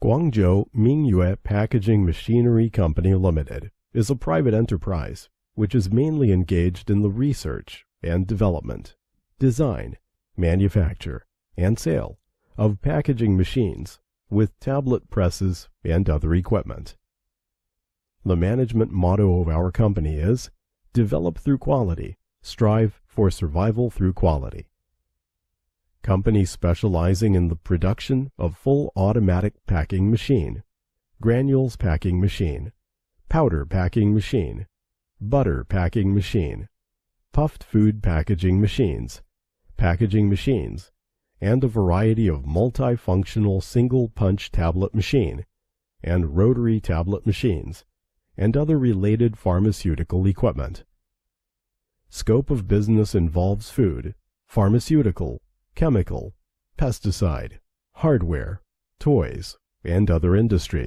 Guangzhou Mingyue Packaging Machinery Company Limited is a private enterprise which is mainly engaged in the research and development, design, manufacture, and sale of packaging machines with tablet presses and other equipment. The management motto of our company is, "Develop through quality, strive for survival through quality." Company specializing in the production of full automatic packing machine, granules packing machine, powder packing machine, butter packing machine, puffed food packaging machines, and a variety of multifunctional single-punch tablet machine, and rotary tablet machines, and other related pharmaceutical equipment. Scope of business involves food, pharmaceutical, chemical, pesticide, hardware, toys, and other industries.